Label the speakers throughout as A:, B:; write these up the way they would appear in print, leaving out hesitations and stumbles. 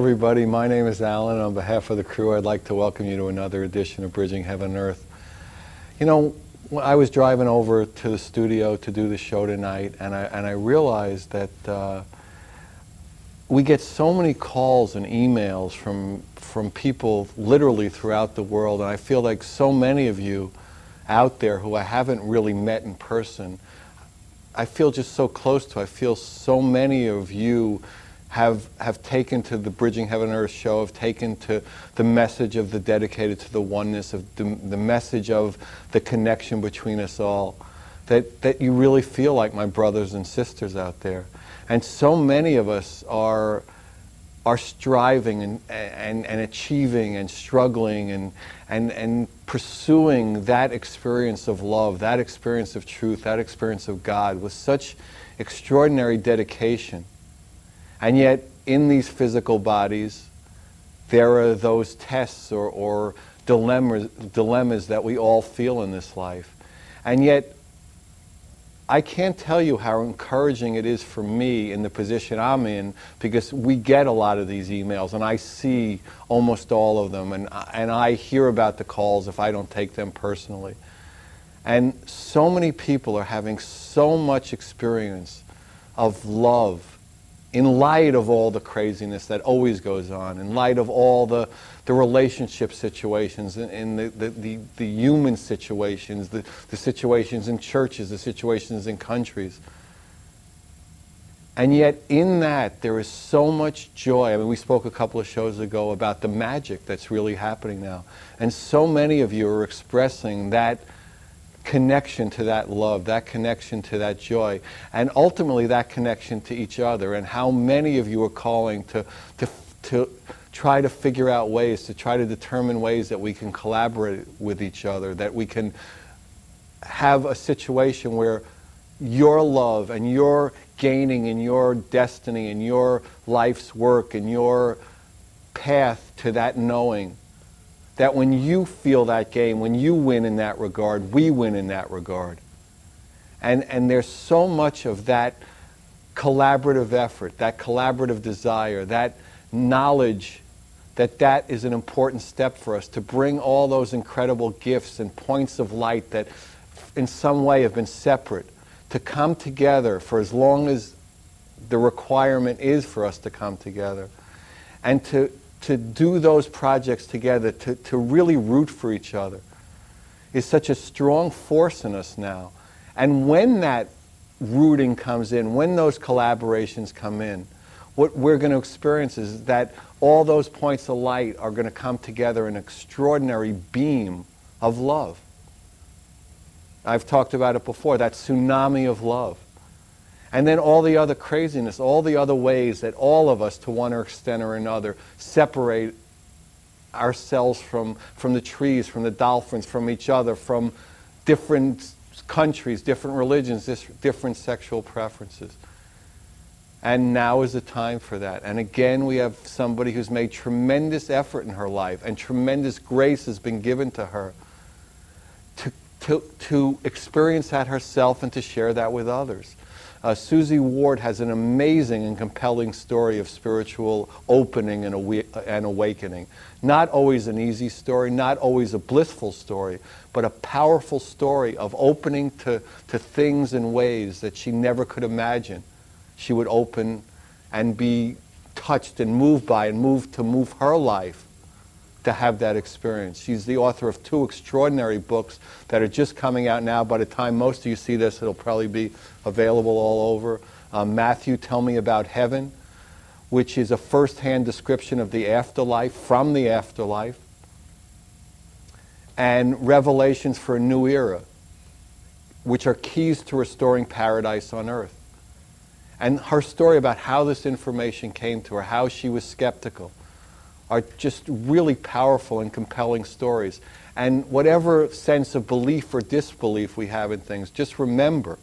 A: everybody. My name is Alan. On behalf of the crew, I'd like to welcome you to another edition of Bridging Heaven and Earth. You know, I was driving over to the studio to do the show tonight, and I realized that we get so many calls and emails from people literally throughout the world, and I feel like so many of you out there who I haven't really met in person, I feel just so close to. I feel so many of you have taken to the Bridging Heaven and Earth show, have taken to the message of the dedicated to the oneness, of the message of the connection between us all, that you really feel like my brothers and sisters out there. And so many of us are striving and achieving and struggling and pursuing that experience of love, that experience of truth, that experience of God with such extraordinary dedication. And yet, in these physical bodies, there are those tests or dilemmas that we all feel in this life. And yet, I can't tell you how encouraging it is for me in the position I'm in, because we get a lot of these emails, and I see almost all of them, and I hear about the calls if I don't take them personally. And so many people are having so much experience of love, in light of all the craziness that always goes on, in light of all the relationship situations, and the human situations, the situations in churches, the situations in countries. And yet in that there is so much joy. I mean, we spoke a couple of shows ago about the magic that's really happening now. And so many of you are expressing that connection to that love, that connection to that joy, and ultimately that connection to each other. And how many of you are calling to try to figure out ways, to try to determine ways that we can collaborate with each other, that we can have a situation where your love and your gaining in your destiny and your life's work and your path to that knowing, that when you feel that gain, when you win in that regard, we win in that regard. And there's so much of that collaborative effort, that collaborative desire, that knowledge that is an important step for us to bring all those incredible gifts and points of light that in some way have been separate, to come together for as long as the requirement is for us to come together, and to do those projects together, to really root for each other, is such a strong force in us now. And when that rooting comes in, when those collaborations come in, what we're going to experience is that all those points of light are going to come together in an extraordinary beam of love. I've talked about it before, that tsunami of love. And then all the other craziness, all the other ways that all of us, to one extent or another, separate ourselves from the trees, from the dolphins, from each other, from different countries, different religions, different sexual preferences. And now is the time for that. And again, we have somebody who's made tremendous effort in her life, and tremendous grace has been given to her to experience that herself and to share that with others. Suzy Ward has an amazing and compelling story of spiritual opening and awakening. Not always an easy story, not always a blissful story, but a powerful story of opening to things in ways that she never could imagine she would open and be touched and moved by, and move her life to have that experience. She's the author of 2 extraordinary books that are just coming out now. By the time most of you see this, it'll probably be available all over. Matthew, Tell Me About Heaven, which is a first-hand description of the afterlife, from the afterlife. And Revelations for a New Era, which are keys to restoring paradise on earth. And her story about how this information came to her, how she was skeptical, are just really powerful and compelling stories. And whatever sense of belief or disbelief we have in things, just remember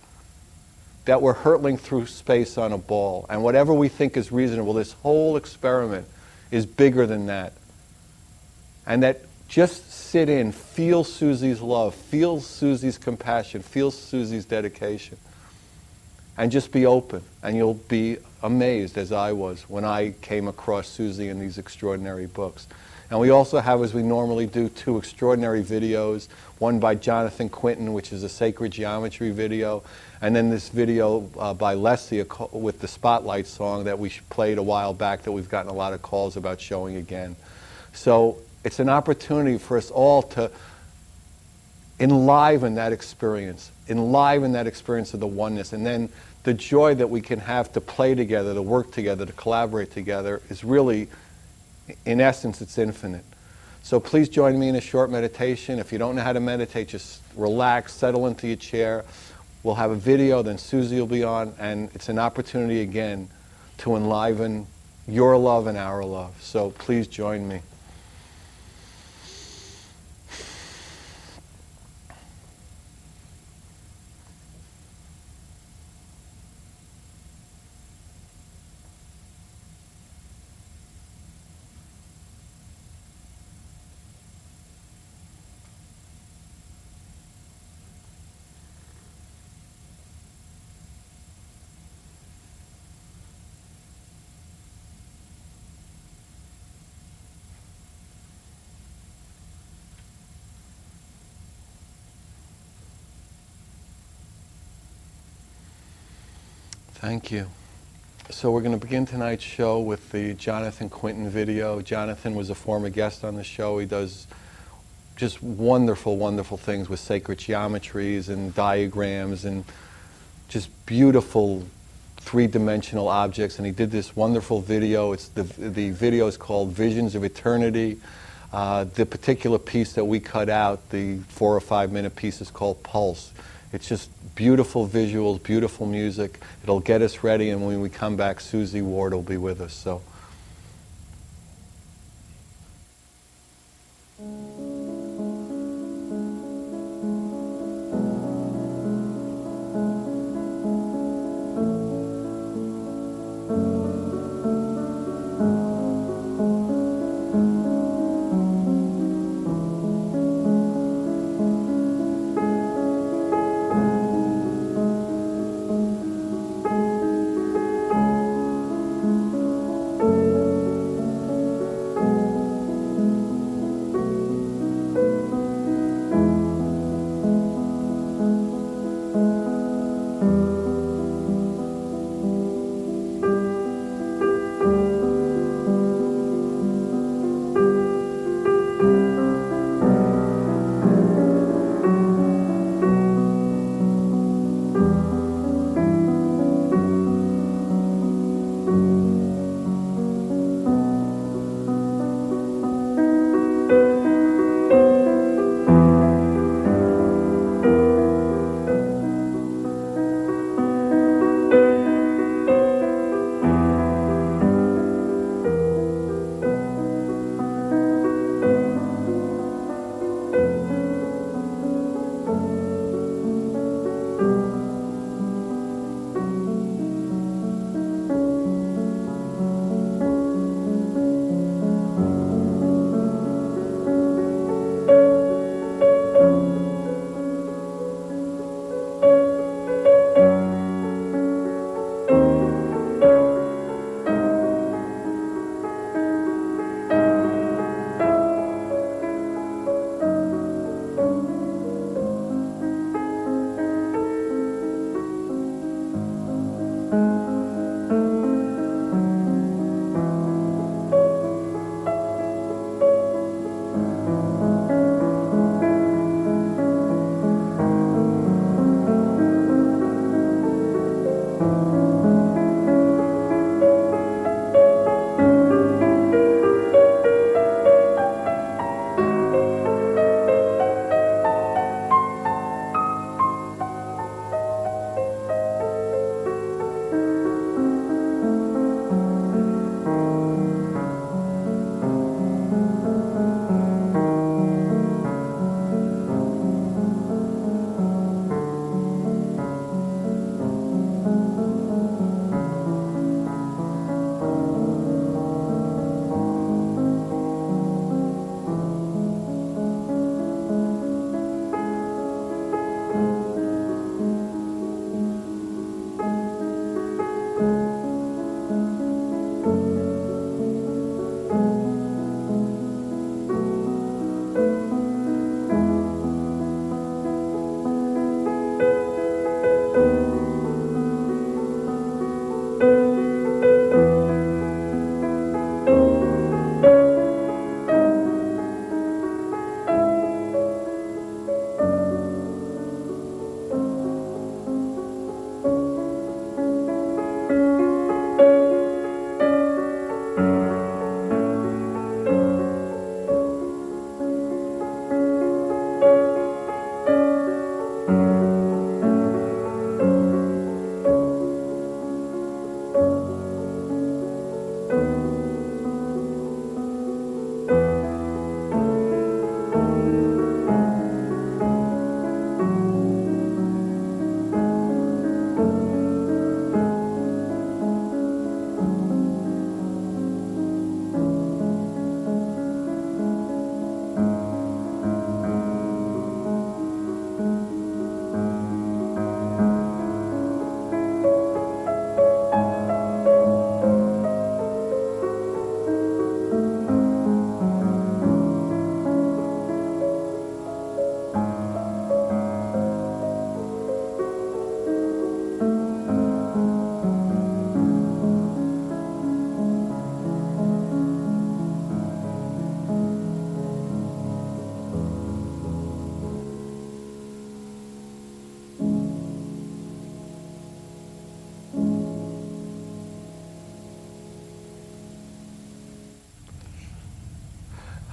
A: that we're hurtling through space on a ball. And whatever we think is reasonable, this whole experiment is bigger than that. And that just sit in, feel Suzy's love, feel Suzy's compassion, feel Suzy's dedication. And just be open, and you'll be amazed, as I was, when I came across Susie and these extraordinary books. And we also have, as we normally do, 2 extraordinary videos, one by Jonathan Quintin, which is a sacred geometry video, and then this video by Lessia with the Spotlight song that we played a while back that we've gotten a lot of calls about showing again. So it's an opportunity for us all to enliven that experience of the oneness, and then the joy that we can have to play together, to work together, to collaborate together is really, in essence, it's infinite. So please join me in a short meditation. If you don't know how to meditate, just relax, settle into your chair. We'll have a video, then Susie will be on, and it's an opportunity again to enliven your love and our love. So please join me. Thank you. So we're going to begin tonight's show with the Jonathan Quintin video. Jonathan was a former guest on the show. He does just wonderful, wonderful things with sacred geometries and diagrams and just beautiful 3-dimensional objects. And he did this wonderful video. The video is called Visions of Eternity. The particular piece that we cut out, the 4 or 5 minute piece, is called Pulse. It's just beautiful visuals, beautiful music. It'll get us ready, and when we come back, Susie Ward will be with us. So.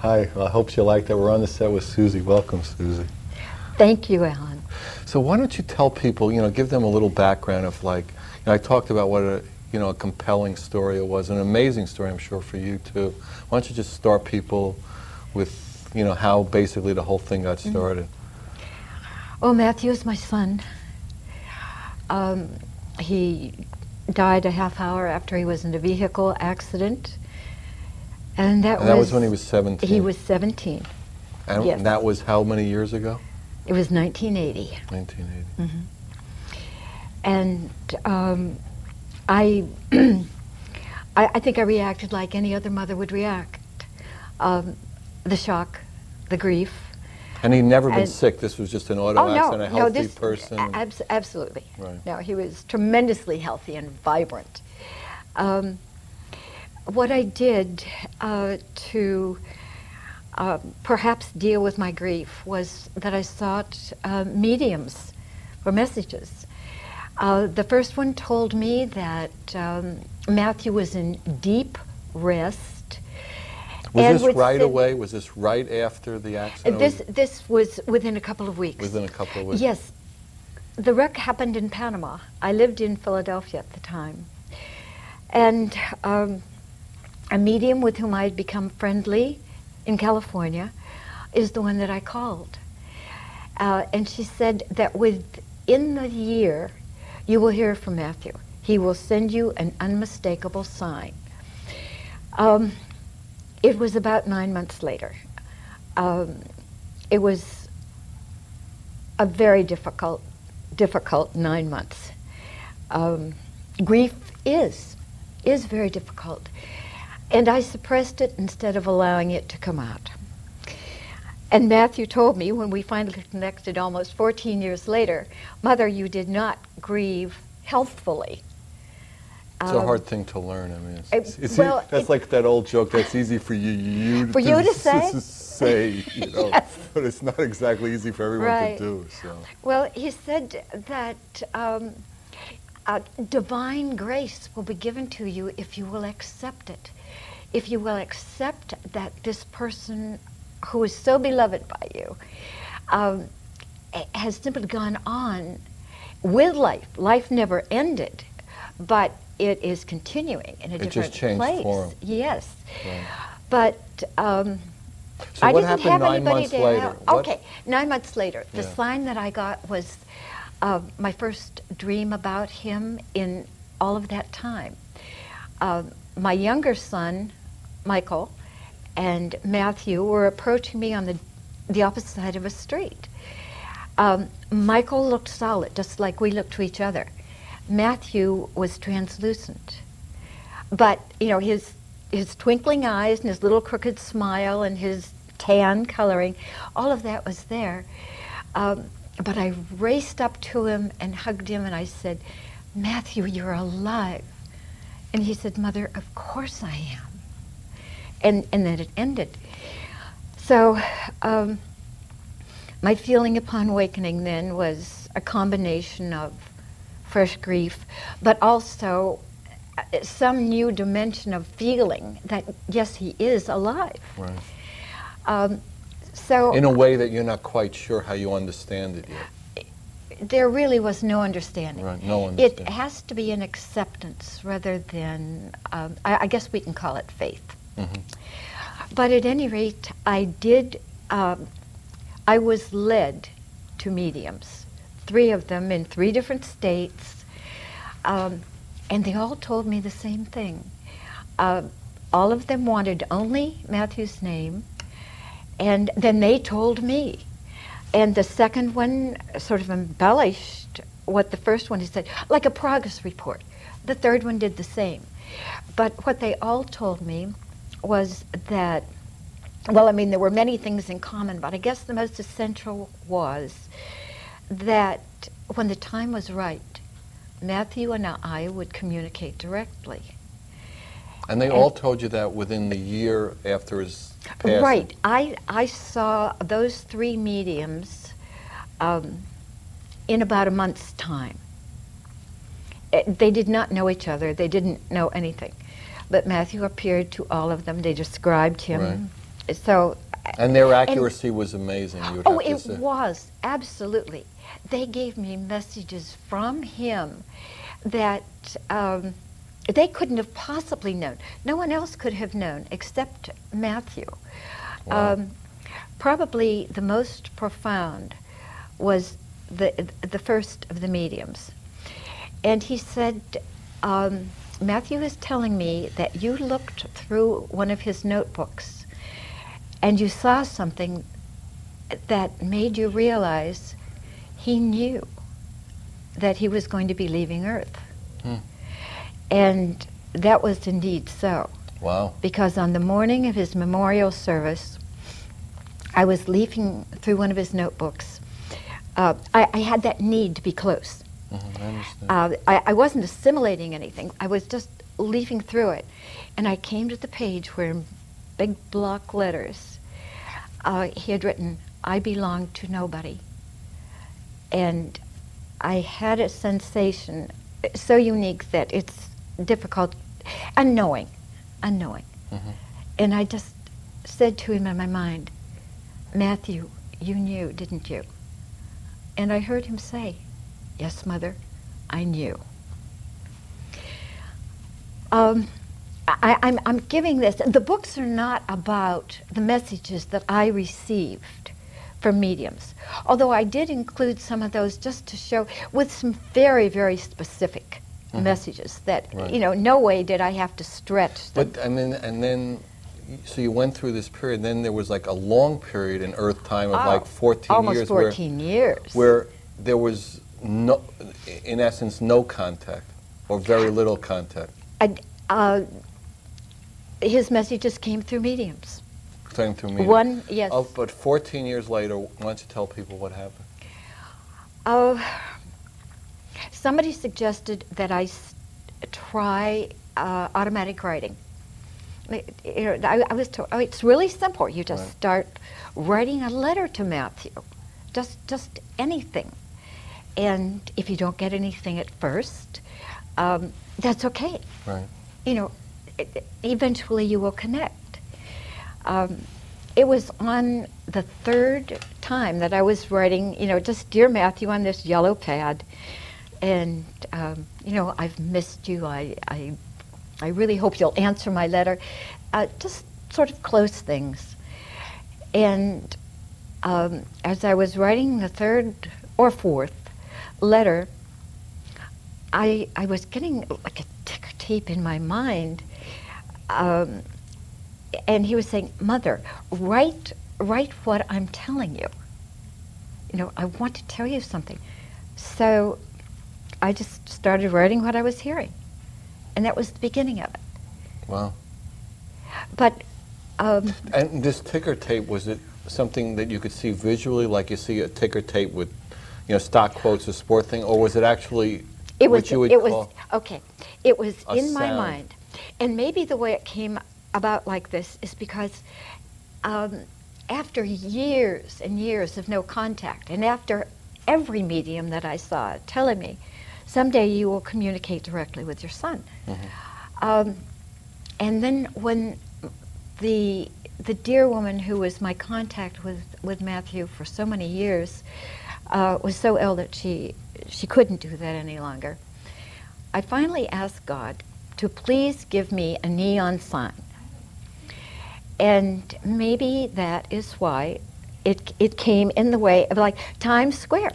A: Hi, I hope you like that. We're on the set with Suzy. Welcome, Suzy.
B: Thank you, Alan.
A: So why don't you tell people, give them a little background of I talked about what a compelling story it was, an amazing story, I'm sure, for you too. Why don't you just start people with, how basically the whole thing got started?
B: Well, Matthew is my son. He died a half hour after he was in a vehicle accident. And that
A: was when he was 17?
B: He was 17.
A: And
B: yes.
A: That was how many years ago?
B: It was 1980.
A: 1980.
B: And I think I reacted like any other mother would react. The shock, the grief.
A: And he'd never been sick. This was just an auto accident, a healthy person.
B: Absolutely.
A: Right.
B: No, he was tremendously healthy and vibrant. What I did to perhaps deal with my grief was that I sought mediums for messages. The first one told me that Matthew was in deep rest.
A: Was this right away? Was this right after the accident?
B: This was within a couple of weeks.
A: Within a couple of weeks?
B: Yes. The wreck happened in Panama. I lived in Philadelphia at the time. And a medium with whom I had become friendly in California is the one that I called. And she said that within the year, you will hear from Matthew. He will send you an unmistakable sign. It was about 9 months later. It was a very difficult 9 months. Grief is very difficult. And I suppressed it instead of allowing it to come out. And Matthew told me when we finally connected almost 14 years later, Mother, you did not grieve healthfully.
A: It's a hard thing to learn. I mean, that's like that old joke. That's easy for you
B: to
A: say,
B: yes.
A: But it's not exactly easy for everyone to do. So.
B: Well, he said that divine grace will be given to you if you will accept it. If you will accept that this person who is so beloved by you has simply gone on with life. Life never ended, but it is continuing in a different
A: just changed
B: place.
A: Form.
B: Yes.
A: Right.
B: But
A: so
B: I
A: what
B: didn't
A: happened
B: have
A: 9
B: anybody
A: months
B: to
A: later?
B: help. Okay, 9 months later. The sign that I got was my first dream about him in all of that time. My younger son, Michael, and Matthew were approaching me on the opposite side of a street. Michael looked solid, just like we looked to each other. Matthew was translucent. But, his twinkling eyes and his little crooked smile and his tan coloring, all of that was there. But I raced up to him and hugged him and I said, Matthew, you're alive. And he said, Mother, of course I am. And then it ended. So my feeling upon awakening then was a combination of fresh grief, but also some new dimension of feeling that, yes, he is alive.
A: Right.
B: So
A: in a way that you're not quite sure how you understand it yet.
B: There really was no understanding.
A: Right, no understanding.
B: It has to be an acceptance rather than, I guess we can call it faith. Mm-hmm. But at any rate, I was led to mediums, 3 of them in 3 different states, and they all told me the same thing. All of them wanted only Matthew's name, and then they told me. And the second one sort of embellished what the first one had said, like a progress report. The third one did the same. But what they all told me was that, well, I mean, there were many things in common, but I guess the most essential was that when the time was right, Matthew and I would communicate directly.
A: And they all told you that within the year after his passing?
B: Right. I saw those 3 mediums in about a month's time. They did not know each other. They didn't know anything. But Matthew appeared to all of them. They described him. So.
A: And their accuracy was amazing, you would have to say.
B: It was, absolutely. They gave me messages from him that they couldn't have possibly known. No one else could have known except Matthew.
A: Wow.
B: Probably the most profound was the first of the mediums. And he said, Matthew is telling me that you looked through one of his notebooks and you saw something that made you realize he knew that he was going to be leaving Earth. And that was indeed so.
A: Wow.
B: Because on the morning of his memorial service, I was leafing through one of his notebooks. I had that need to be close.
A: I understand.
B: I wasn't assimilating anything. I was just leafing through it. And I came to the page where in big block letters, he had written, I belong to nobody. And I had a sensation so unique that it's difficult, unknowing. And I just said to him in my mind, Matthew, you knew, didn't you? And I heard him say, yes, Mother, I knew. I'm giving this. The books are not about the messages that I received from mediums, although I did include some of those just to show with some very, very specific messages that,
A: Right.
B: you know, no way did I have to stretch them.
A: But I mean, and then, so you went through this period, then there was like a long period in Earth time of like 14
B: almost
A: years.
B: 14 years.
A: Where there was no, in essence, no contact, or very little contact.
B: His messages came through mediums.
A: Came through me.
B: One, yes.
A: Oh, but 14 years later, why don't you tell people what happened?
B: Somebody suggested that I try automatic writing. I was told, it's really simple. You just
A: Right.
B: start writing a letter to Matthew, just anything. And if you don't get anything at first, that's okay.
A: Right.
B: You know, eventually you will connect. It was on the third time that I was writing, you know, just Dear Matthew on this yellow pad. And, you know, I've missed you. I really hope you'll answer my letter. Just sort of close things. And as I was writing the third or fourth letter, I was getting like a ticker tape in my mind. And he was saying, Mother, write what I'm telling you. You know, I want to tell you something. So I just started writing what I was hearing. And that was the beginning of it.
A: Wow.
B: But
A: And this ticker tape, was it something that you could see visually, like you see a ticker tape with, you know, stock quotes, a sport thing, or was it actually what you would call?
B: Okay, it was
A: a
B: in my
A: sound?
B: mind. And maybe the way it came about like this is because after years and years of no contact, and after every medium that I saw telling me, someday you will communicate directly with your son. And then when the dear woman who was my contact with Matthew for so many years was so ill that she couldn't do that any longer, I finally asked God to please give me a neon sign. And maybe that is why it came in the way of like Times Square.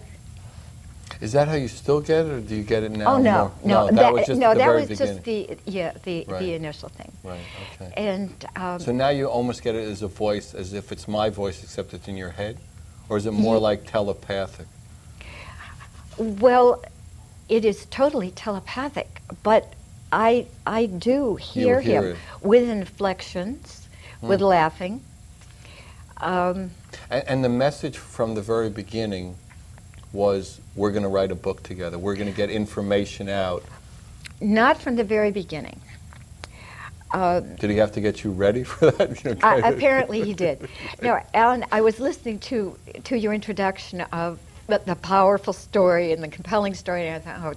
A: Is that how you still get it, or do you get it now?
B: Oh no,
A: more? That was just the very beginning.
B: the
A: Right.
B: initial thing.
A: Right. Okay.
B: And
A: So now you almost get it as a voice, as if it's my voice, except it's in your head, or is it more like telepathic?
B: well, it is totally telepathic, but I do hear
A: hear
B: him
A: it.
B: with inflections, with laughing.
A: And the message from the very beginning was, we're going to write a book together. We're going to get information out.
B: Not from the very beginning.
A: Did he have to get you ready for that? You know,
B: Apparently he did. No, Alan, I was listening to your introduction of the powerful story and the compelling story, and I thought, oh,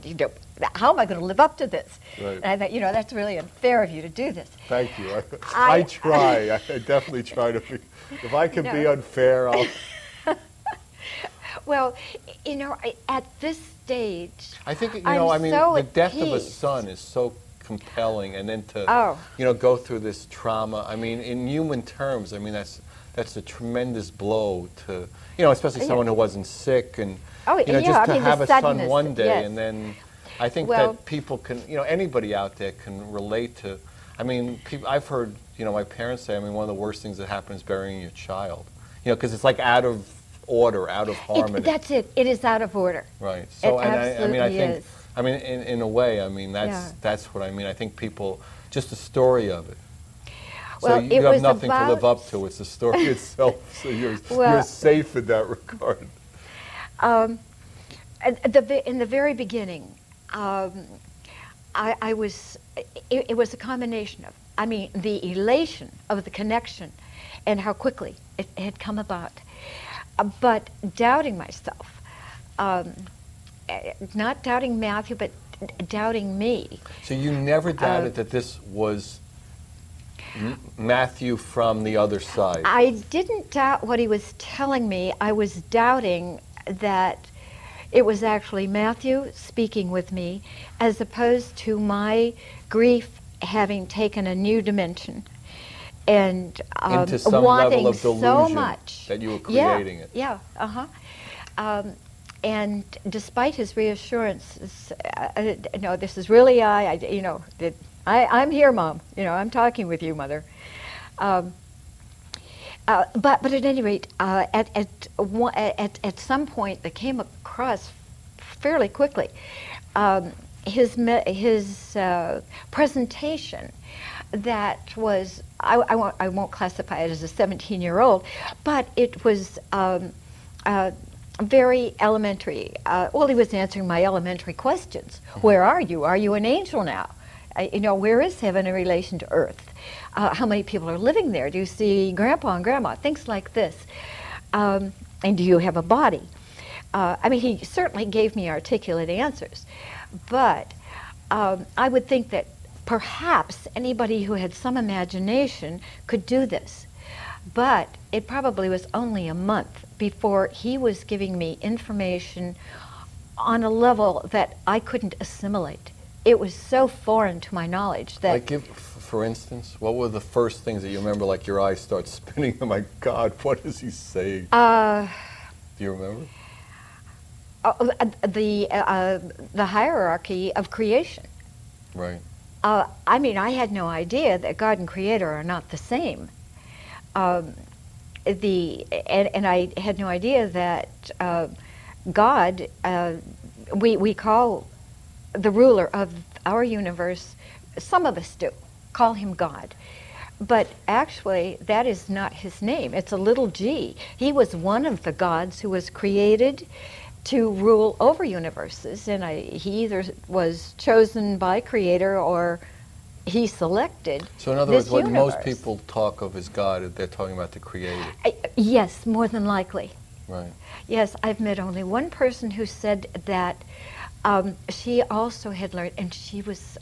B: how am I going to live up to this?
C: Right.
B: And I thought, you know, that's really unfair of you to do this.
C: Thank you. I try. I definitely try to be. If I can be unfair, I'll.
B: Well, you know, at this stage,
A: I think, you
B: I'm
A: know, I mean,
B: so
A: the
B: at
A: death of a
B: peace.
A: son is so compelling, and then to, you know, go through this trauma. I mean, in human terms, I mean, that's a tremendous blow to, you know, especially someone who wasn't sick, and you know, just to have a son one day, and then I think that people can, you know, anybody out there can relate to. I mean, I've heard, you know, my parents say, I mean, one of the worst things that happens is burying your child, you know, because it's like out of order, out of harmony.
B: That's it. It is out of order.
A: Right. So,
B: it
A: and I mean, I think,
B: is.
A: I mean, in a way, I mean, that's what I mean. I think people, just the story of it.
B: Well,
A: so you have nothing to live up to. It's the story itself. So you're safe in that regard.
B: In the very beginning, I was. It was a combination of, I mean, the elation of the connection, and how quickly it had come about. But doubting myself, not doubting Matthew, but doubting me.
A: So you never doubted that this was Matthew from the other side?
B: I didn't doubt what he was telling me. I was doubting that it was actually Matthew speaking with me, as opposed to my grief having taken a new dimension. And
A: into some
B: wanting
A: level of delusion
B: so much
A: that you were creating it.
B: Yeah, and despite his reassurances, no, this is really you know, I'm here, Mom. You know, I'm talking with you, Mother. But at any rate, at some point, they came across fairly quickly his presentation. That was, I won't classify it as a 17-year-old, but it was very elementary. Well, he was answering my elementary questions. Where are you? Are you an angel now? You know, where is heaven in relation to earth? How many people are living there? Do you see Grandpa and Grandma? Things like this. And do you have a body? I mean, he certainly gave me articulate answers, but I would think that perhaps anybody who had some imagination could do this. But it probably was only a month before he was giving me information on a level that I couldn't assimilate. It was so foreign to my knowledge that...
A: Like, for instance, what were the first things that you remember, like your eyes start spinning? Oh my God, what is he saying? Do you remember?
B: The hierarchy of creation.
A: Right.
B: I mean, I had no idea that God and Creator are not the same. And I had no idea that God, we call the ruler of our universe, some of us do, call him God. But actually, that is not his name. It's a little g. He was one of the gods who was created to rule over universes, and he either was chosen by Creator or he selected.
A: So in other words, when most people talk of as God, they're talking about the Creator.
B: Yes, more than likely.
A: Right.
B: Yes, I've met only one person who said that she also had learned, and she was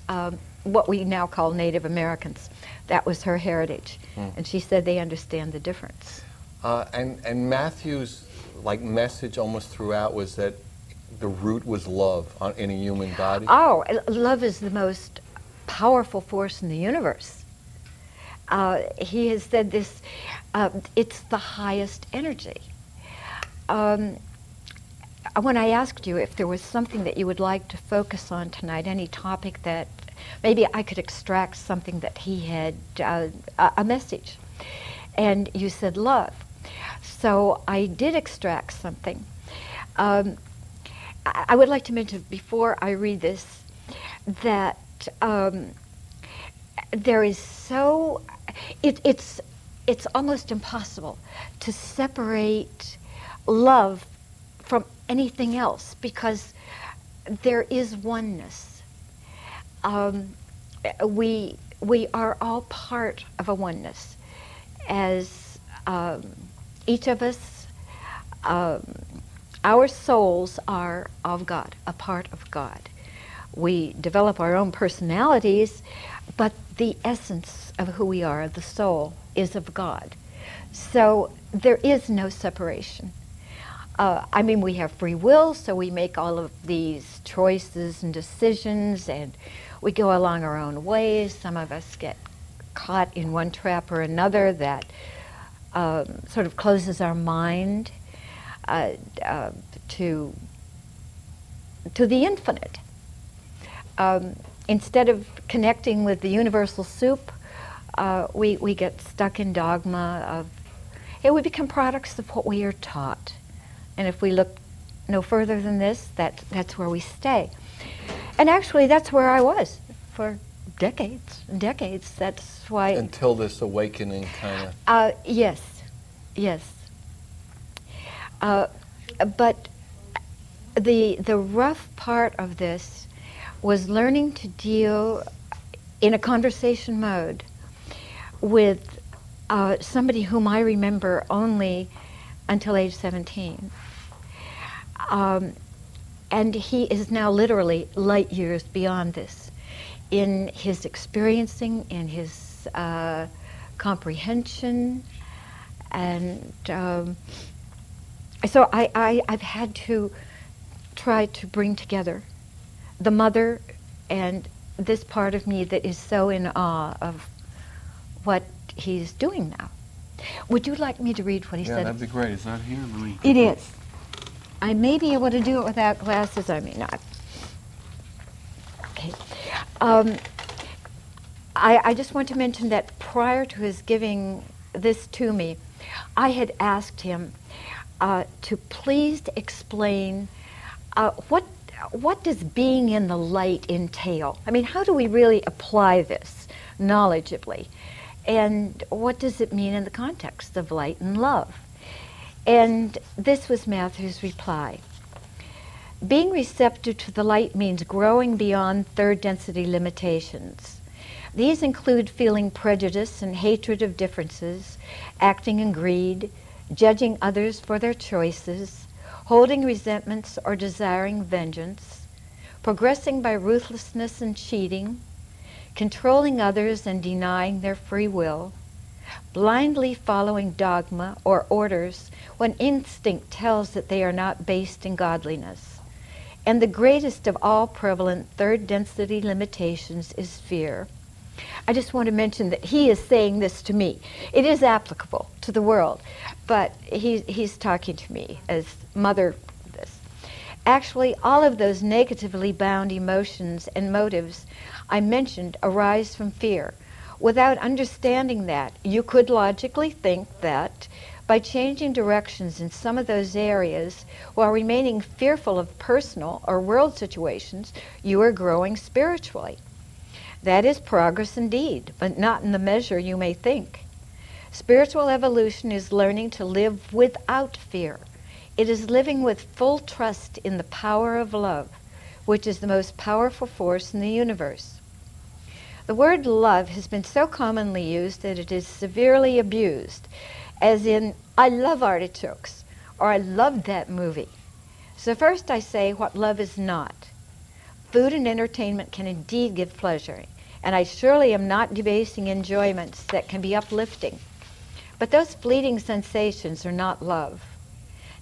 B: what we now call Native Americans. That was her heritage, and she said they understand the difference.
A: And Matthew's message almost throughout was that the root was love in a human body.
B: Oh, love is the most powerful force in the universe. He has said this, it's the highest energy. When I asked you if there was something that you would like to focus on tonight, any topic that maybe I could extract something that he had, a message, and you said love. So I did extract something. I would like to mention before I read this that there is it's almost impossible to separate love from anything else, because there is oneness. We are all part of a oneness, as each of us, our souls are of God, a part of God. we develop our own personalities, but the essence of who we are, the soul, is of God. So there is no separation. I mean, we have free will, so we make all of these choices and decisions, and we go along our own ways. Some of us get caught in one trap or another that sort of closes our mind to the infinite. Instead of connecting with the universal soup, we get stuck in dogma of, we become products of what we are taught. And if we look no further than this, that's where we stay. And actually, that's where I was for decades and decades. That's why...
A: Until this awakening kind
B: of... yes. But the rough part of this was learning to deal in a conversation mode with somebody whom I remember only until age 17. And he is now literally light years beyond this in his experiencing, in his comprehension. And so I've had to try to bring together the mother and this part of me that is so in awe of what he's doing now. Would you like me to read what he said?
A: Yeah, that'd be great. Is that here?
B: It is. I may be able to do it without glasses, I may not. Okay. I just want to mention that prior to his giving this to me, I had asked him to please explain what does being in the light entail? I mean, how do we really apply this knowledgeably? And what does it mean in the context of light and love? And this was Matthew's reply. Being receptive to the light means growing beyond third density limitations. These include feeling prejudice and hatred of differences, acting in greed, judging others for their choices, holding resentments or desiring vengeance, progressing by ruthlessness and cheating, controlling others and denying their free will, blindly following dogma or orders when instinct tells that they are not based in godliness. And the greatest of all prevalent third density limitations is fear. I just want to mention that he is saying this to me. It is applicable to the world, but he's talking to me as mother of this. Actually, all of those negatively bound emotions and motives I mentioned arise from fear. Without understanding that, you could logically think that by changing directions in some of those areas while remaining fearful of personal or world situations, you are growing spiritually. That is progress indeed, but not in the measure you may think. Spiritual evolution is learning to live without fear. It is living with full trust in the power of love, which is the most powerful force in the universe. The word love has been so commonly used that it is severely abused, as in, I love artichokes, or I loved that movie. So first I say what love is not. Food and entertainment can indeed give pleasure, and I surely am not debasing enjoyments that can be uplifting. But those fleeting sensations are not love.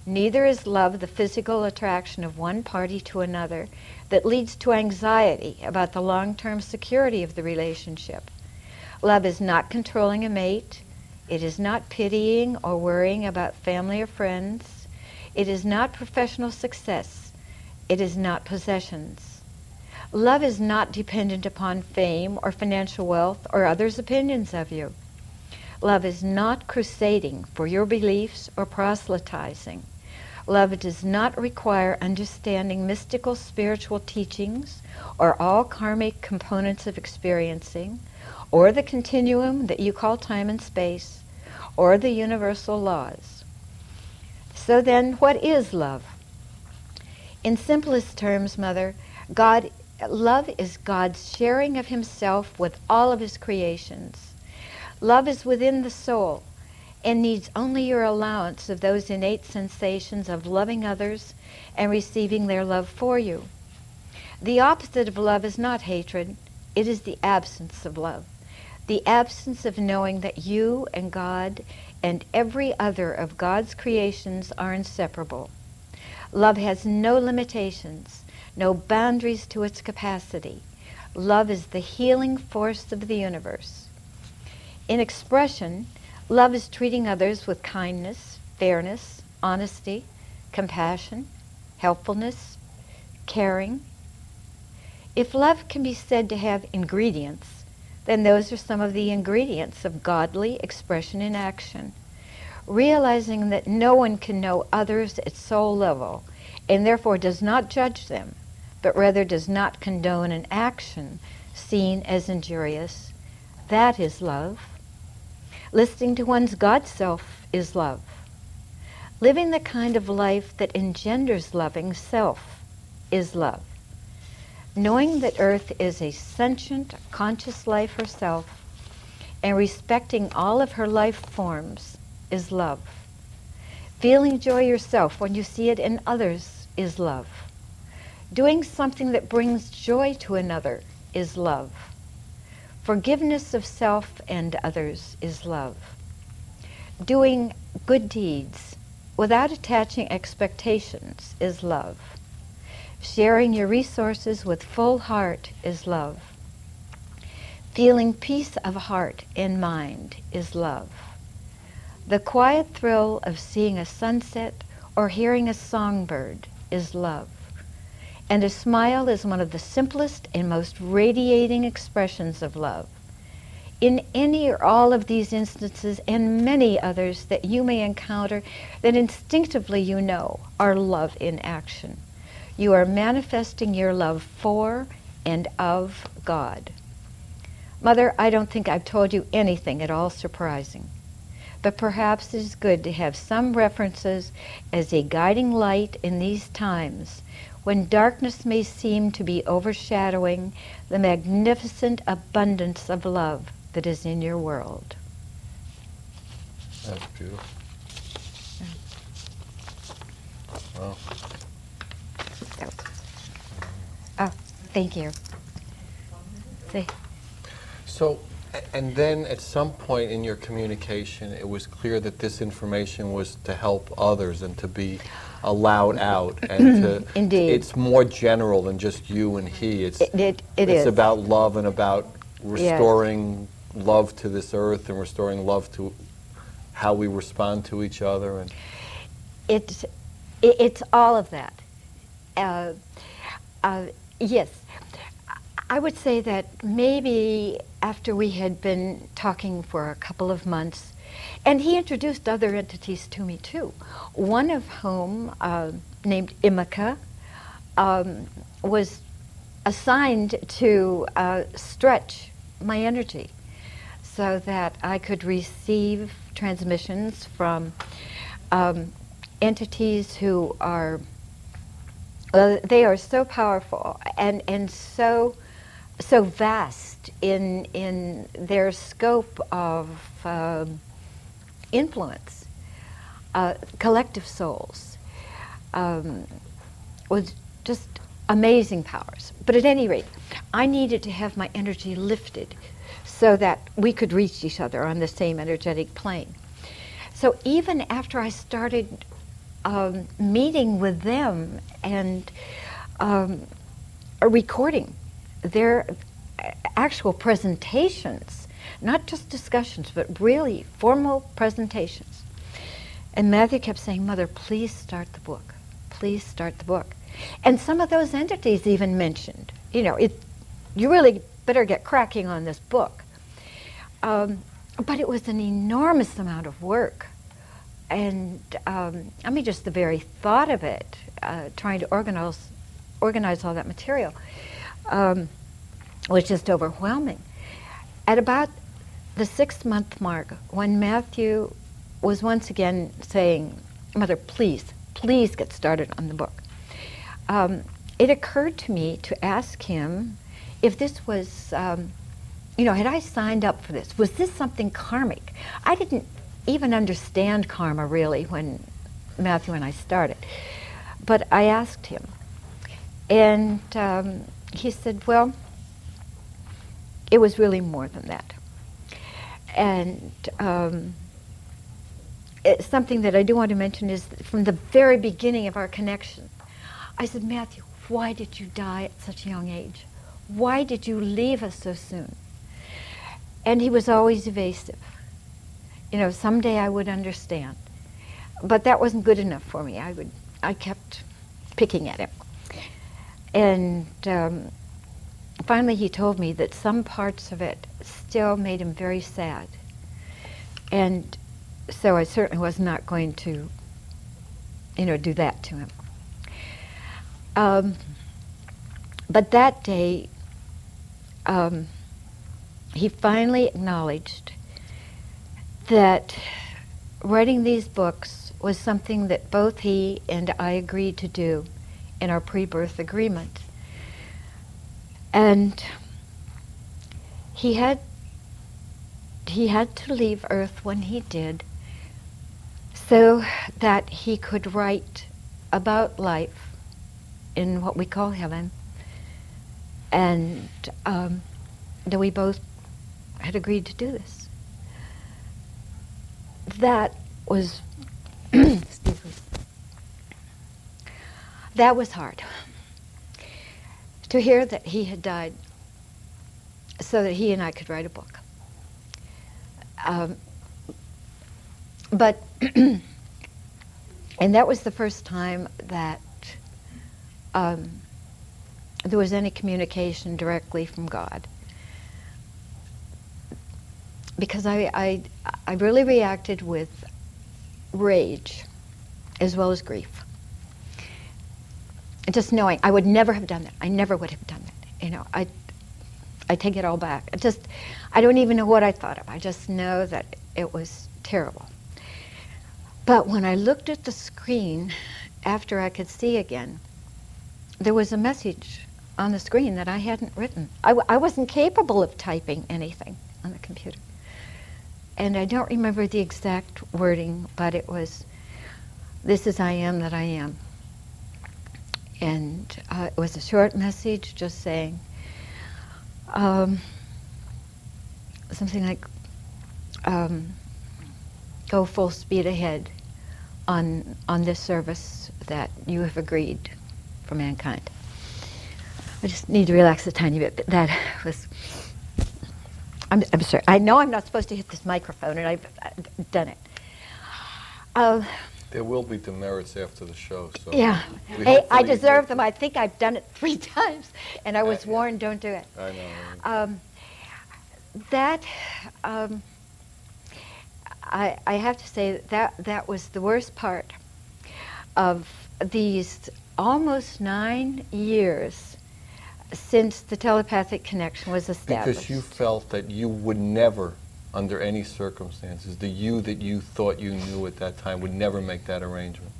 B: Neither is love the physical attraction of one party to another that leads to anxiety about the long-term security of the relationship. Love is not controlling a mate. It is not pitying or worrying about family or friends. It is not professional success. It is not possessions. Love is not dependent upon fame or financial wealth or others' opinions of you. Love is not crusading for your beliefs or proselytizing. Love does not require understanding mystical spiritual teachings or all karmic components of experiencing, or the continuum that you call time and space, or the universal laws. So then, what is love? In simplest terms, Mother, love is God's sharing of himself with all of his creations. Love is within the soul and needs only your allowance of those innate sensations of loving others and receiving their love for you. The opposite of love is not hatred. It is the absence of love. The absence of knowing that you and God and every other of God's creations are inseparable. Love has no limitations, no boundaries to its capacity. Love is the healing force of the universe. In expression, love is treating others with kindness, fairness, honesty, compassion, helpfulness, caring. If love can be said to have ingredients, then those are some of the ingredients of godly expression in action. Realizing that no one can know others at soul level and therefore does not judge them, but rather does not condone an action seen as injurious, that is love. Listening to one's God self is love. Living the kind of life that engenders loving self is love. Knowing that Earth is a sentient, conscious life herself and respecting all of her life forms is love. Feeling joy yourself when you see it in others is love. Doing something that brings joy to another is love. Forgiveness of self and others is love. Doing good deeds without attaching expectations is love. Sharing your resources with full heart is love. Feeling peace of heart and mind is love. The quiet thrill of seeing a sunset or hearing a songbird is love. And a smile is one of the simplest and most radiating expressions of love. In any or all of these instances and many others that you may encounter that instinctively you know are love in action, you are manifesting your love for and of God. Mother, I don't think I've told you anything at all surprising. But perhaps it is good to have some references as a guiding light in these times when darkness may seem to be overshadowing the magnificent abundance of love that is in your world.
C: That's beautiful. Wow.
B: So, oh, thank you. See.
A: So, and then at some point in your communication, it was clear that this information was to help others and to be allowed out. And to,
B: Indeed.
A: It's more general than just you and he. It's
B: is.
A: about love and about restoring love to this earth and restoring love to how we respond to each other. And
B: it's all of that. Yes. I would say that maybe after we had been talking for a couple of months, and he introduced other entities to me too, one of whom, named Imika, was assigned to stretch my energy so that I could receive transmissions from entities who are, they are so powerful and so vast in their scope of influence. Collective souls was just amazing powers. But at any rate, I needed to have my energy lifted so that we could reach each other on the same energetic plane. So even after I started meeting with them and recording their actual presentations, not just discussions, but really formal presentations. And Matthew kept saying, Mother, please start the book. Please start the book. And some of those entities even mentioned, you know, you really better get cracking on this book. But it was an enormous amount of work. And I mean, just the very thought of it, trying to organize all that material, was just overwhelming. At about the 6-month mark, when Matthew was once again saying, Mother, please get started on the book, it occurred to me to ask him if this was, you know, had I signed up for this? Was this something karmic? I didn't even understand karma really when Matthew and I started. But I asked him, And he said, well, it was really more than that. And something that I do want to mention is that from the very beginning of our connection, I said, Matthew, why did you die at such a young age? Why did you leave us so soon? And he was always evasive. You know, someday I would understand. But that wasn't good enough for me. I kept picking at him. And finally he told me that some parts of it still made him very sad. And so I certainly was not going to, do that to him. But that day, he finally acknowledged that writing these books was something that both he and I agreed to do in our pre-birth agreement. And he had to leave Earth when he did so that he could write about life in what we call heaven, and that we both had agreed to do this. That was, excuse me, that was hard. To hear that he had died so that he and I could write a book. But, and that was the first time that there was any communication directly from God. Because I really reacted with rage as well as grief. Just knowing I would never have done that. I never would have done that. I take it all back. I don't even know what I thought of. I just know that it was terrible. But when I looked at the screen after I could see again, there was a message on the screen that I hadn't written. I wasn't capable of typing anything on the computer. And I don't remember the exact wording, but it was, "This is I am that I am." And it was a short message just saying something like, go full speed ahead on this service that you have agreed for mankind. I just need to relax a tiny bit. That was, I'm sorry. I know I'm not supposed to hit this microphone, and I've done it.
A: There will be demerits after the show. So
B: yeah. Hey, I deserve them. I think I've done it 3 times, and I was warned, don't do it.
A: I know.
B: I have to say that was the worst part of these almost 9 years since the telepathic connection was established.
A: Because you felt that you would never, under any circumstances, the you that you thought you knew at that time would never make that arrangement.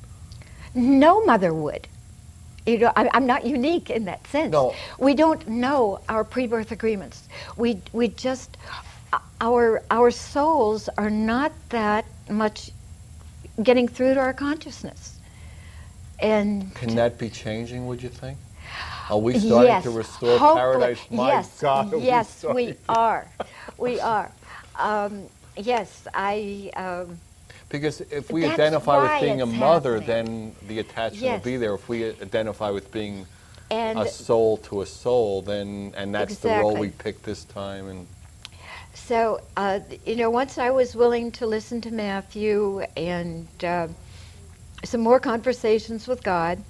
B: No mother would. I'm not unique in that sense.
A: No.
B: We don't know our pre-birth agreements. We just, our souls are not that much getting through to our consciousness. And
A: can that be changing, would you think? Are we starting to restore paradise?
C: My God,
B: yes, we are. We are. Yes,
A: because if we
B: that's
A: identify with
B: why
A: being a
B: it's
A: mother,
B: happening.
A: then the attachment
B: Yes.
A: will be there. If we identify with being
B: and
A: a soul to a soul, then that's the role we
B: Exactly.
A: picked this time. And
B: so, once I was willing to listen to Matthew and some more conversations with God,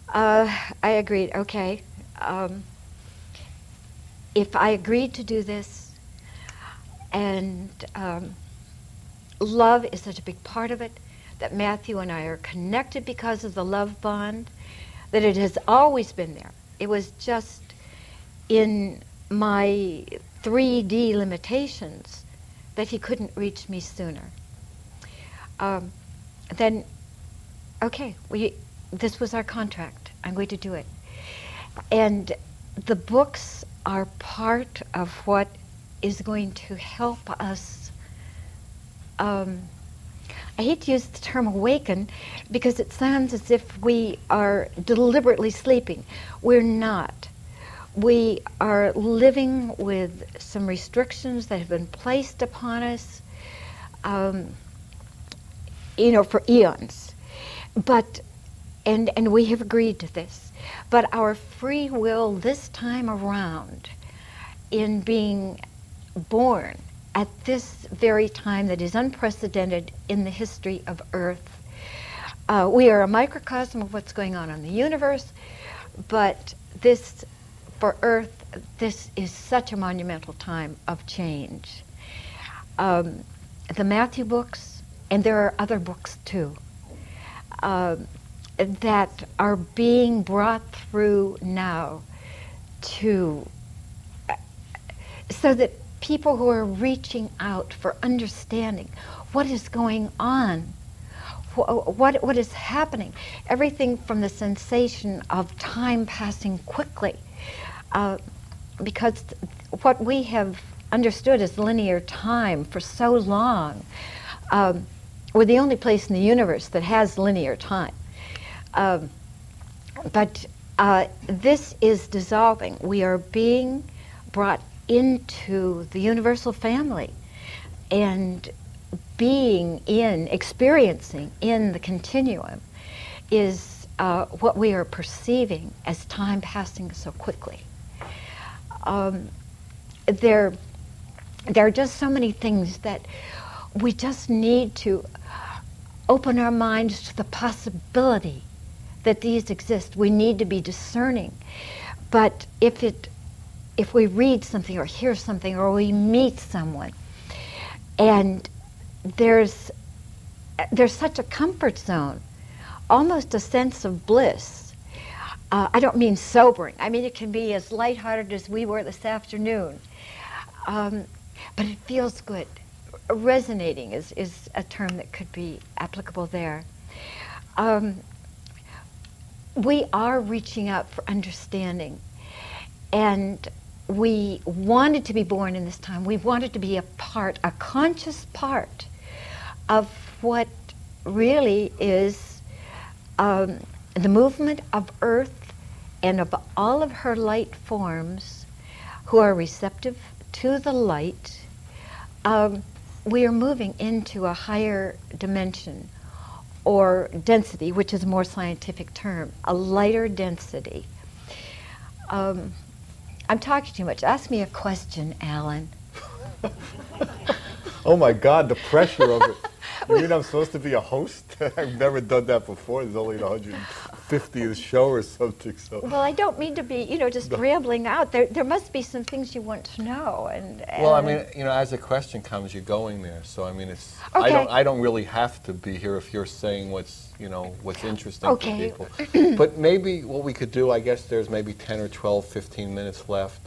B: I agreed, okay, if I agreed to do this, and love is such a big part of it, that Matthew and I are connected because of the love bond, that it has always been there. It was just in my 3D limitations that he couldn't reach me sooner. Then, okay, this was our contract. I'm going to do it. And the books are part of what is going to help us. I hate to use the term awaken because it sounds as if we are deliberately sleeping. We're not. We are living with some restrictions that have been placed upon us, for eons. But, and we have agreed to this. But our free will this time around, in being born at this very time that is unprecedented in the history of Earth. We are a microcosm of what's going on in the universe, but this, for Earth, this is such a monumental time of change. The Matthew books, and there are other books too, that are being brought through now to, so that people who are reaching out for understanding what is going on, what is happening, everything from the sensation of time passing quickly, because what we have understood as linear time for so long, we're the only place in the universe that has linear time. But this is dissolving. We are being brought into the universal family, and experiencing in the continuum is what we are perceiving as time passing so quickly. There are just so many things that we just need to open our minds to the possibility that these exist. We need to be discerning. But if we read something or hear something or we meet someone and there's such a comfort zone, almost a sense of bliss. I don't mean sobering. I mean it can be as lighthearted as we were this afternoon. But it feels good. Resonating is a term that could be applicable there. We are reaching out for understanding. And we wanted to be born in this time. We wanted to be a conscious part of what really is the movement of Earth and of all of her light forms who are receptive to the light. We are moving into a higher dimension or density, which is a more scientific term, a lighter density. I'm talking too much. Ask me a question, Alan.
C: Oh my God, the pressure of it. You mean I'm supposed to be a host? I've never done that before. There's only 150th show or something. So.
B: Well, I don't mean to be, just rambling out. There must be some things you want to know.
A: Well, I mean, as a question comes, you're going there. So, I mean, it's
B: okay.
A: I don't really have to be here if you're saying what's interesting
B: okay.
A: to people. But maybe what we could do, I guess there's maybe 10 or 12, 15 minutes left.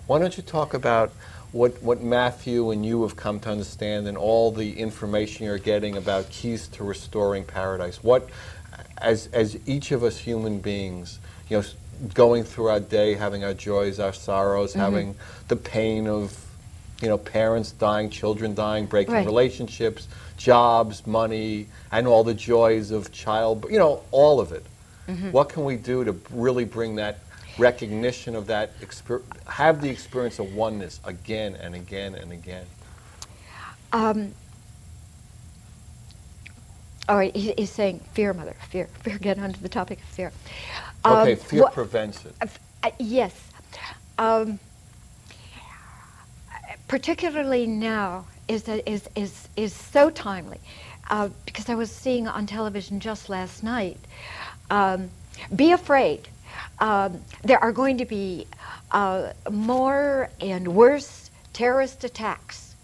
A: Why don't you talk about what Matthew and you have come to understand and all the information you're getting about keys to restoring paradise. What, as each of us human beings, going through our day, having our joys, our sorrows, having the pain of, parents dying, children dying, breaking relationships, jobs, money, and all the joys of all of it. What can we do to really bring that recognition of that, have the experience of oneness again and again and again?
B: All right, he's saying fear, Mother, fear. Get on to the topic of fear.
A: Okay, fear prevents it.
B: Yes. Particularly now is so timely, because I was seeing on television just last night, be afraid. There are going to be more and worse terrorist attacks.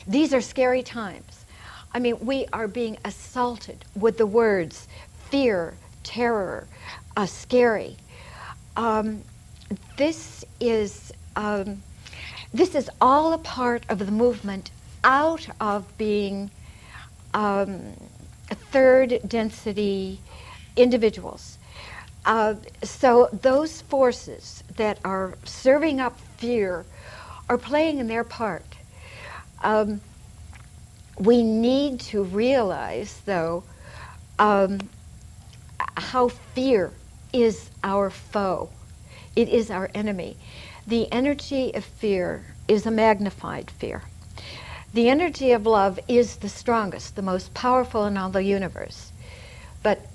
B: These are scary times. I mean, we are being assaulted with the words fear, terror, scary. This is all a part of the movement out of being third density individuals. So those forces that are serving up fear are playing in their part. We need to realize, though, how fear is our foe. It is our enemy. The energy of fear is a magnified fear. The energy of love is the strongest, the most powerful in all the universe. But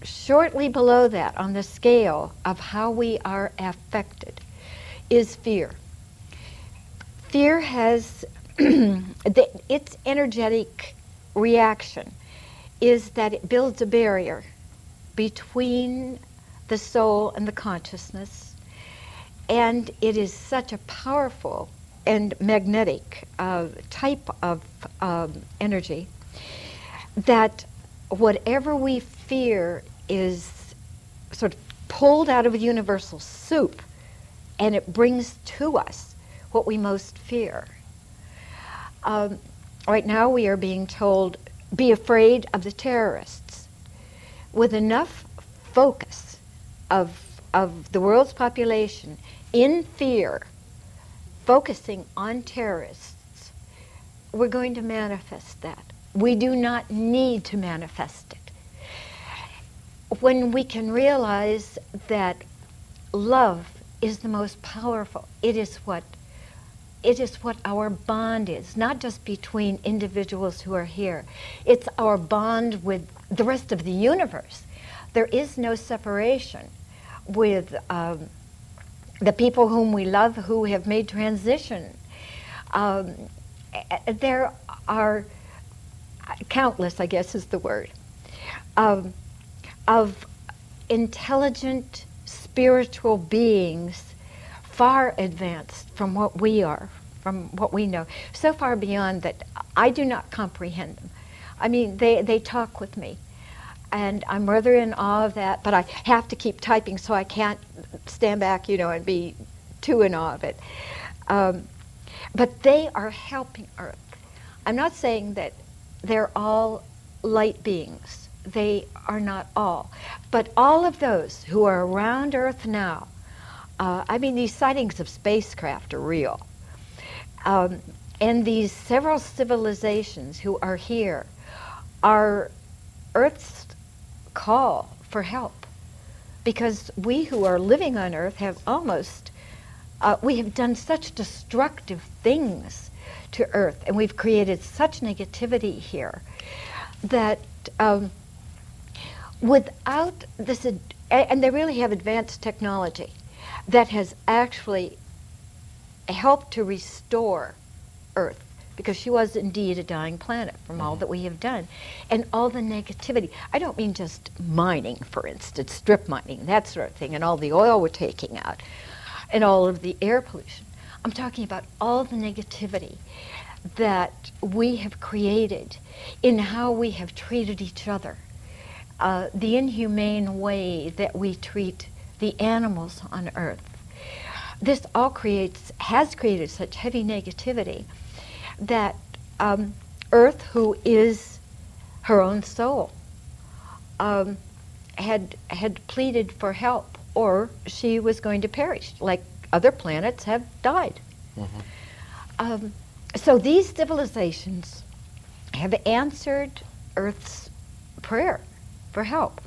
B: shortly below that, on the scale of how we are affected, is fear. Fear has, its energetic reaction is that it builds a barrier between the soul and the consciousness, and it is such a powerful and magnetic type of energy that whatever we fear is sort of pulled out of a universal soup, and it brings to us what we most fear. Right now we are being told, be afraid of the terrorists. With enough focus of the world's population in fear, focusing on terrorists, we're going to manifest that. We do not need to manifest it. When we can realize that love is the most powerful, it is what our bond is, not just between individuals who are here. It's our bond with the rest of the universe. There is no separation with the people whom we love who have made transition. There are countless, I guess is the word, of intelligent spiritual beings far advanced from what we are, from what we know, so far beyond that I do not comprehend them. I mean, they talk with me, and I'm rather in awe of that, but I have to keep typing, so I can't stand back, and be too in awe of it. But they are helping Earth. I'm not saying that they're all light beings. They are not all. But all of those who are around Earth now, I mean, these sightings of spacecraft are real. And these several civilizations who are here are Earth's call for help. Because we who are living on Earth have almost, we have done such destructive things to Earth, and we've created such negativity here that without this, and they really have advanced technology that has actually helped to restore Earth, because she was indeed a dying planet from all that we have done. And all the negativity, I don't mean just mining, for instance, strip mining, that sort of thing, and all the oil we're taking out, and all of the air pollution. I'm talking about all the negativity that we have created in how we have treated each other, the inhumane way that we treat the animals on Earth. This all has created such heavy negativity that Earth, who is her own soul, had pleaded for help, or she was going to perish, like other planets have died. So these civilizations have answered Earth's prayer for help.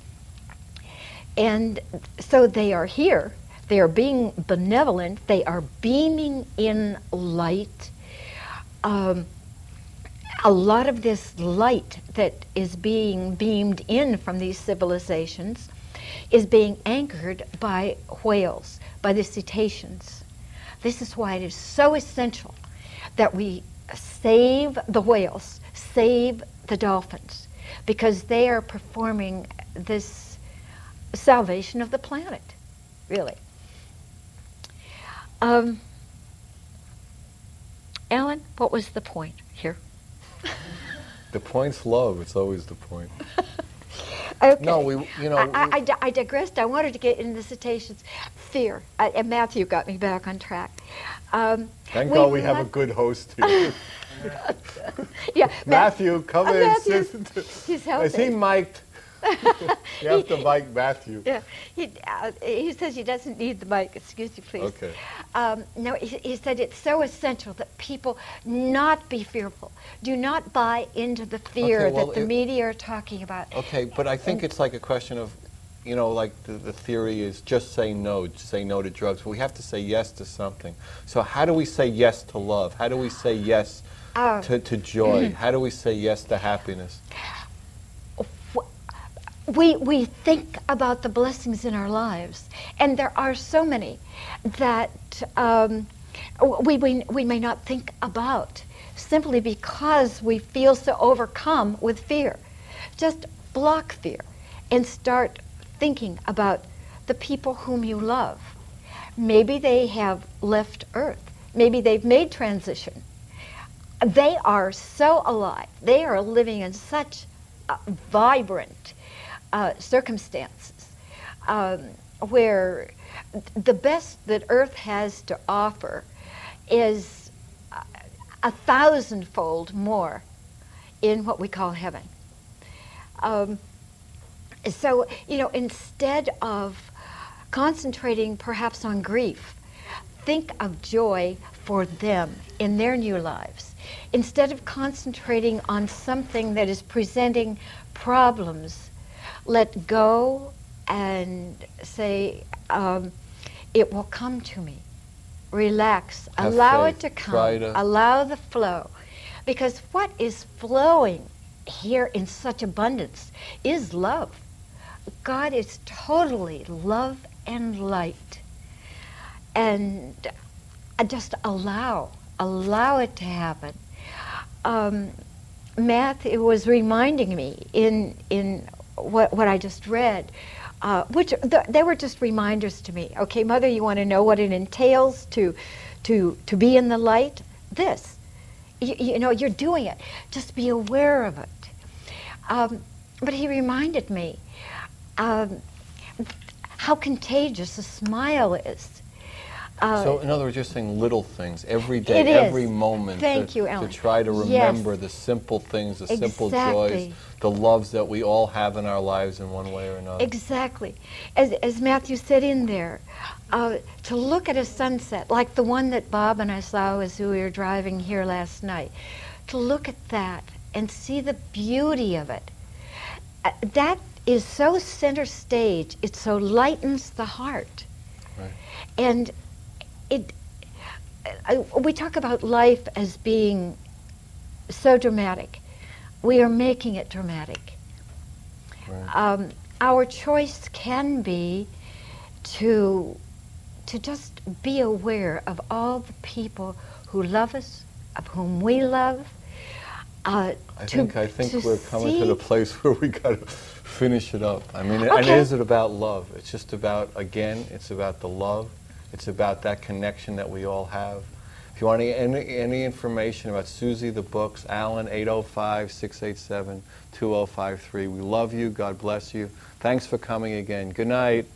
B: And so they are here, they are being benevolent, they are beaming in light. A lot of this light that is being beamed in from these civilizations is being anchored by whales, by the cetaceans. This is why it is so essential that we save the whales, save the dolphins, because they are performing this salvation of the planet, really. Alan, what was the point here?
C: The point's love. It's always the point.
B: Okay.
C: No,
B: I digressed. I wanted to get into the cetaceans. Fear. And Matthew got me back on track.
C: Thank God we have a good host here.
B: Yeah,
C: Matthew, come in.
B: Matthew, he's helping.
C: Is he mic'd? You have to mic Matthew.
B: Yeah, he says he doesn't need the mic. Excuse me, please.
C: Okay.
B: No, he said it's so essential that people not be fearful. Do not buy into the fear
A: Okay, well,
B: that the media are talking about.
A: Okay, but I think it's like a question of, you know, like the theory is just say no to drugs. But we have to say yes to something. So how do we say yes to love? How do we say yes to joy? How do we say yes to happiness?
B: We think about the blessings in our lives, and there are so many that we may not think about simply because we feel so overcome with fear. Just block fear and start thinking about the people whom you love. Maybe they have left Earth. Maybe they've made transition. They are so alive. They are living in such vibrant circumstances where the best that Earth has to offer is 1,000-fold more in what we call heaven. So, you know, instead of concentrating perhaps on grief, think of joy for them in their new lives. Instead of concentrating on something that is presenting problems, let go and say, it will come to me. Relax,
A: Have
B: allow
A: faith.
B: it to come, allow the flow. Because what is flowing here in such abundance is love. God is totally love and light. And just allow it to happen. Matthew was reminding me in what I just read, which they were just reminders to me. Okay, Mother, you want to know what it entails to be in the light? This. You know, you're doing it. Just be aware of it. But he reminded me how contagious a smile is.
A: So, in other words, you're saying little things every day,
B: It is.
A: every moment.
B: Thank you,
A: to
B: Ellen.
A: try to remember
B: Yes.
A: the simple things, the simple
B: Exactly.
A: joys, the loves that we all have in our lives in one way or another.
B: Exactly. As Matthew said in there, to look at a sunset, like the one that Bob and I saw as we were driving here last night, to look at that and see the beauty of it, that is so center stage, it so lightens the heart.
A: Right.
B: And we talk about life as being so dramatic. We are making it dramatic.
A: Right.
B: Our choice can be to just be aware of all the people who love us, of whom we love.
A: I think we're coming to the place where we got to finish it up. I mean, and
B: Okay.
A: is it about love? It's just about, again, it's about the love. It's about that connection that we all have. If you want any information about Suzy, the books, Alan, 805-687-2053. We love you. God bless you. Thanks for coming again. Good night.